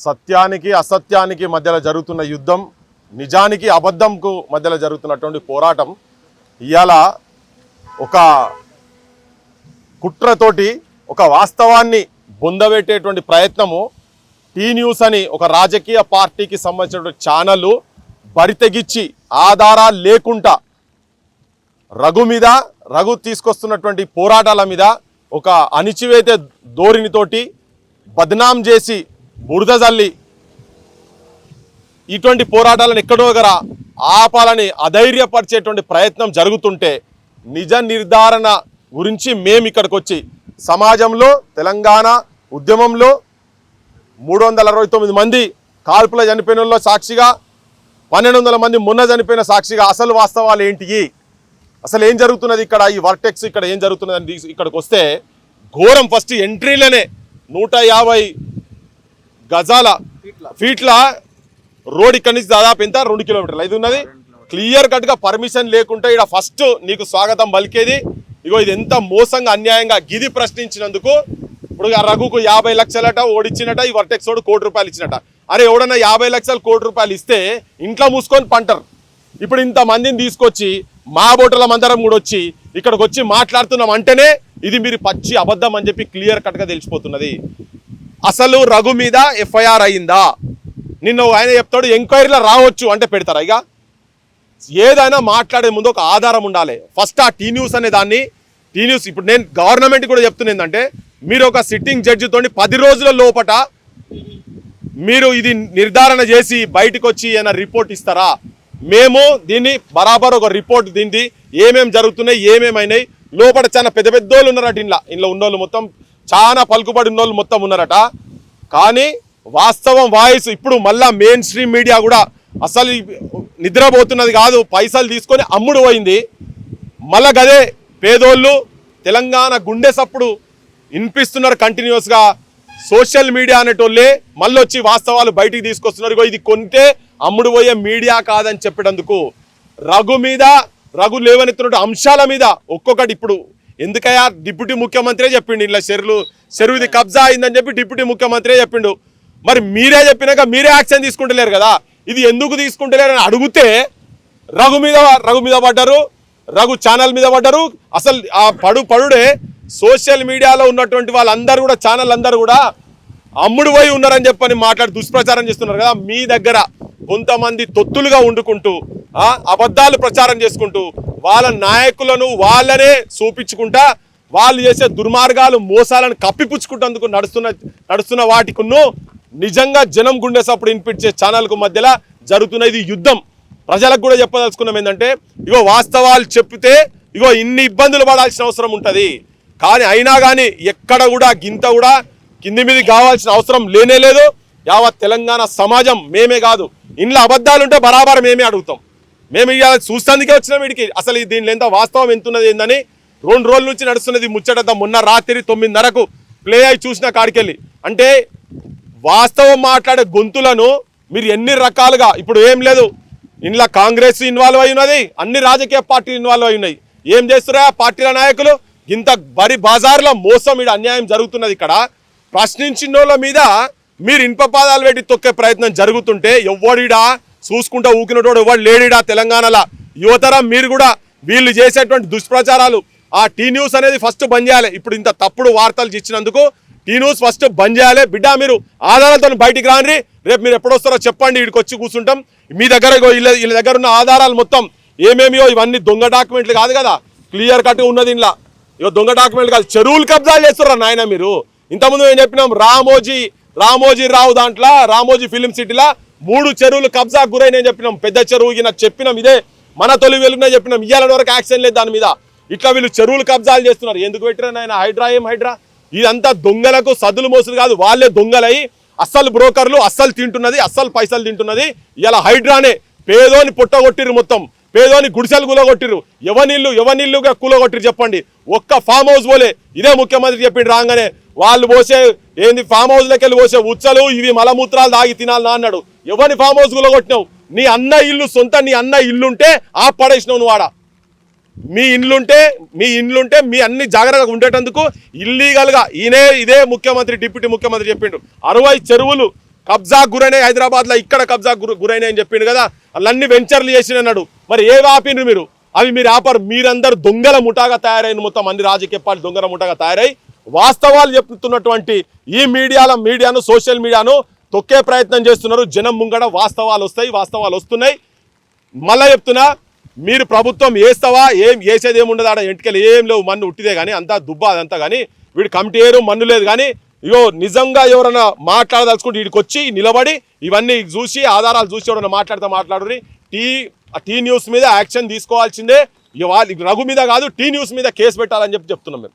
సత్యానికి అసత్యానికి మధ్యలో జరుగుతున్న యుద్ధం, నిజానికి అబద్ధంకు మధ్యలో జరుగుతున్నటువంటి పోరాటం ఇవాళ ఒక కుట్రతోటి ఒక వాస్తవాన్ని బొందబెట్టేటువంటి ప్రయత్నము టీ న్యూస్ అని ఒక రాజకీయ పార్టీకి సంబంధించినటువంటి ఛానళ్ళు బరితెగిచ్చి ఆధారాలు లేకుండా రఘు తీసుకొస్తున్నటువంటి పోరాటాల మీద ఒక అణిచివేత ధోరణితోటి బద్నాం చేసి బురద జల్లి ఇటువంటి పోరాటాలను ఎక్కడో దగ్గర ఆపాలని అధైర్యపరిచేటువంటి ప్రయత్నం జరుగుతుంటే నిజ నిర్ధారణ గురించి మేము ఇక్కడికి వచ్చి సమాజంలో తెలంగాణ ఉద్యమంలో 369 మంది కాల్పుల చనిపోయిన సాక్షిగా 1200 మంది మొన్న చనిపోయిన సాక్షిగా అసలు వాస్తవాలు ఏంటి, అసలు ఏం జరుగుతున్నది ఇక్కడ ఈ వర్టెక్స్ ఇక్కడ ఏం జరుగుతున్నది ఇక్కడికి వస్తే ఘోరం. ఫస్ట్ ఎంట్రీలోనే 150 గజాల ఫీట్ల రోడ్ ఇక్కడి నుంచి దాదాపు ఎంత 2 కిలోమీటర్లు ఇది ఉన్నది. క్లియర్ కట్గా పర్మిషన్ లేకుంటే ఇక్కడ ఫస్ట్ నీకు స్వాగతం పలికేది. ఇగో ఇది ఎంత మోసంగా అన్యాయంగా గిది ప్రశ్నించినందుకు ఇప్పుడు రఘుకు 50 లక్షలట ఓడిచ్చినట, ఈ వర్టెక్స్ ఓడు 1 కోటి రూపాయలు ఇచ్చినట. అరే ఎవడన్నా 50 లక్షలు 1 కోటి రూపాయలు ఇస్తే ఇంట్లో మూసుకొని పంటారు. ఇప్పుడు ఇంతమందిని తీసుకొచ్చి మా బోటల మందరం కూడా వచ్చి ఇక్కడికి వచ్చి మాట్లాడుతున్నాం అంటేనే ఇది మీరు పచ్చి అబద్ధం అని చెప్పి క్లియర్ కట్గా తెలిసిపోతున్నది. అసలు రఘు మీద ఎఫ్ఐఆర్ అయిందా? నిన్న ఆయన చెప్తాడు ఎంక్వైరీలో రావచ్చు అంటే పెడతారా? ఇక ఏదైనా మాట్లాడే ముందు ఒక ఆధారం ఉండాలి. ఫస్ట్ ఆ టీ న్యూస్ అనే దాన్ని టీ న్యూస్ ఇప్పుడు నేను గవర్నమెంట్ కూడా చెప్తున్నా ఏంటంటే మీరు ఒక సిట్టింగ్ జడ్జితో 10 రోజుల లోపట మీరు ఇది నిర్ధారణ చేసి బయటకు వచ్చి ఏమైనా రిపోర్ట్ ఇస్తారా? మేము దీన్ని బరాబర్ ఒక రిపోర్ట్ దీన్ని ఏమేమి జరుగుతున్నాయి ఏమేమైనాయి లోపల చాలా పెద్ద పెద్దోళ్ళు ఉన్నారట. ఇంట్లో ఉన్నోళ్ళు మొత్తం చాలా పలుకుబడి ఉన్నోళ్ళు మొత్తం ఉన్నారట. కానీ వాస్తవం వాయిస్ ఇప్పుడు మళ్ళా మెయిన్ స్ట్రీమ్ మీడియా కూడా అసలు నిద్రపోతున్నది కాదు, పైసలు తీసుకొని అమ్ముడు పోయింది. మళ్ళా గదే పేదోళ్ళు తెలంగాణ గుండె సప్పుడు వినిపిస్తున్నారు కంటిన్యూస్గా. సోషల్ మీడియా అనేటోళ్ళే మళ్ళీ వచ్చి వాస్తవాలు బయటికి తీసుకొస్తున్నారు. ఇది కొంటే అమ్ముడు పోయే మీడియా కాదని చెప్పేటందుకు రఘు లేవనెత్తున్న అంశాల మీద ఒక్కొక్కటి ఇప్పుడు ఎందుకయ్యా డిప్యూటీ ముఖ్యమంత్రి చెప్పిండు ఇలా చెరువుది కబ్జా అయిందని చెప్పి డిప్యూటీ ముఖ్యమంత్రి చెప్పిండు. మరి మీరే చెప్పినాక మీరే యాక్షన్ తీసుకుంటలేరు కదా, ఇది ఎందుకు తీసుకుంటలేరు అని అడిగితే రఘు మీద పడ్డారు, రఘు ఛానల్ మీద పడ్డారు. అసలు ఆ పడుడే సోషల్ మీడియాలో ఉన్నటువంటి వాళ్ళందరూ కూడా ఛానల్ అందరూ కూడా అమ్ముడు పోయి ఉన్నారని చెప్పని మాట్లాడి దుష్ప్రచారం చేస్తున్నారు కదా. మీ దగ్గర కొంతమంది తొత్తులుగా వండుకుంటూ అబద్ధాలు ప్రచారం చేసుకుంటూ వాళ్ళ నాయకులను వాళ్ళనే చూపించుకుంటా వాళ్ళు చేసే దుర్మార్గాలు మోసాలను కప్పిపుచ్చుకుంటేందుకు నడుస్తున్న వాటికును నిజంగా జనం గుండె సప్పుడు వినిపించే ఛానల్కు మధ్యలో జరుగుతున్న ఇది యుద్ధం. ప్రజలకు కూడా చెప్పదలుచుకున్నాం ఏంటంటే ఇగో వాస్తవాలు చెప్తే ఇగో ఇన్ని ఇబ్బందులు పడాల్సిన అవసరం ఉంటుంది. కానీ అయినా కానీ ఎక్కడ కూడా గింత కూడా కింది మీద కావాల్సిన అవసరం లేనే లేదు. యావత్ తెలంగాణ సమాజం మేమే కాదు, ఇంట్లో అబద్ధాలుంటే బరాబర్ మేమే అడుగుతాం. మేము ఇవాళ చూస్తానికే వచ్చినాం వీడికి అసలు దీనిలో ఎంత వాస్తవం ఎంతున్నది ఏందని 2 రోజుల నుంచి నడుస్తున్నది ముచ్చట. మొన్న రాత్రి 9:30కు ప్లే అయి చూసిన కాడికెళ్ళి అంటే వాస్తవం మాట్లాడే గొంతులను మీరు ఎన్ని రకాలుగా ఇప్పుడు ఏం లేదు. ఇంట్లో కాంగ్రెస్ ఇన్వాల్వ్ అయి ఉన్నది, అన్ని రాజకీయ పార్టీలు ఇన్వాల్వ్ అయి ఉన్నాయి. ఏం చేస్తున్నారా పార్టీల నాయకులు? ఇంత బరి బజార్లో మోసం ఇక్కడ అన్యాయం జరుగుతున్నది. ఇక్కడ ప్రశ్నించిన వాళ్ళ మీద మీరు ఇనుపపాదాలు పెట్టి తొక్కే ప్రయత్నం జరుగుతుంటే ఎవడిడా చూసుకుంటా ఊకినోడు ఎవడు లేడిడా తెలంగాణలో. యువతరం మీరు కూడా వీళ్ళు చేసేటువంటి దుష్ప్రచారాలు ఆ టీ న్యూస్ అనేది ఫస్ట్ బంద్ చేయాలి. ఇప్పుడు ఇంత తప్పుడు వార్తలు ఇచ్చినందుకు టీ న్యూస్ ఫస్ట్ బంద్ చేయాలి. బిడ్డ మీరు ఆధారాలతో బయటికి రాండి, రేపు మీరు ఎప్పుడొస్తారో చెప్పండి, వీడికి వచ్చి కూర్చుంటాం. మీ దగ్గర వీళ్ళ దగ్గర ఉన్న ఆధారాలు మొత్తం ఏమేమియో ఇవన్నీ దొంగ డాక్యుమెంట్లు కాదు కదా, క్లియర్ కట్గా ఉన్నది. ఇంట్లో ఇగో దొంగ డాక్యుమెంట్లు కాదు, చెరువులు కబ్జాలు చేస్తున్నారు నాయన మీరు. ఇంతకుముందు ఏం చెప్పినాం, రామోజీ రావు దాంట్లో రామోజీ ఫిలిం సిటీలో 3 చెరువులు కబ్జా గురైన చెప్పినాం. పెద్ద చెరువు చెప్పినాం, ఇదే మన తొలి వెలుగునే చెప్పినాం. ఇయ్యాల వరకు యాక్షన్ లేదు దాని మీద. ఇట్లా వీళ్ళు చెరువులు కబ్జాలు చేస్తున్నారు. ఎందుకు పెట్టినా నాయన హైడ్రా ఏం హైడ్రా? ఇదంతా దొంగలకు సదులు మోసులు కాదు, వాళ్ళే దొంగలై అస్సలు బ్రోకర్లు, అస్సలు తింటున్నది, అస్సలు పైసలు తింటున్నది. ఇలా హైడ్రానే పేదోని పొట్టగొట్టిరు, మొత్తం పేదోని గుడిసెలు కూలగొట్టిరు. ఎవరినిల్లుగా కూలగొట్టిరు చెప్పండి? ఒక్క ఫామ్ హౌస్ పోలే. ఇదే ముఖ్యమంత్రి చెప్పిండు రాగానే వాళ్ళు పోసే ఏంది ఫామ్ హౌస్లోకి వెళ్ళి పోసే ఉచ్చలు ఇవి మలమూత్రాలు దాగి తినాలి అన్నాడు. ఎవరిని ఫామ్ హౌస్ కూలగొట్టినావు? నీ అన్న ఇల్లు సొంత నీ అన్న ఇల్లుంటే ఆ పడేసినావు నువ్వు. ఆడ మీ ఇండ్లుంటే మీ అన్ని జాగ్రత్తగా ఉండేటందుకు ఇల్లీగల్గా ఇదే ముఖ్యమంత్రి డిప్యూటీ ముఖ్యమంత్రి చెప్పిండు 60 చెరువులు కబ్జా గురైనాయి హైదరాబాద్లో, ఇక్కడ కబ్జా గురైనాయి అని చెప్పిండు కదా. అన్నీ వెంచర్లు చేసిన అన్నాడు. మరి ఏవి ఆపిండ్రు మీరు? అవి మీరు ఆపరు. మీరందరూ దొంగల ముఠాగా తయారైన, మొత్తం అన్ని రాజకీయ పార్టీ దొంగల ముఠాగా తయారై వాస్తవాలు చెప్తున్నటువంటి ఈ మీడియాను సోషల్ మీడియాను తొక్కే ప్రయత్నం చేస్తున్నారు. జనం ముంగడ వాస్తవాలు వస్తాయి, వాస్తవాలు వస్తున్నాయి. మళ్ళీ చెప్తున్నా, మీరు ప్రభుత్వం వేస్తావా? ఏం వేసేది ఏముండదు, ఆడ ఎంటికలు ఏం లేవు, మన్ను ఉట్టిదే కానీ అంతా దుబ్బా అదంతా. కానీ వీడు కమిటీ ఏరు మన్ను లేదు. కానీ ఇగో నిజంగా ఎవరైనా మాట్లాడదలుచుకుంటే వీడికి వచ్చి నిలబడి ఇవన్నీ చూసి ఆధారాలు చూసి ఎవరైనా మాట్లాడుర్రి. టీ న్యూస్ మీద యాక్షన్ తీసుకోవాల్సిందే. ఇక రఘు మీద కాదు, టీ న్యూస్ మీద కేసు పెట్టాలని చెప్తున్నాం మేము.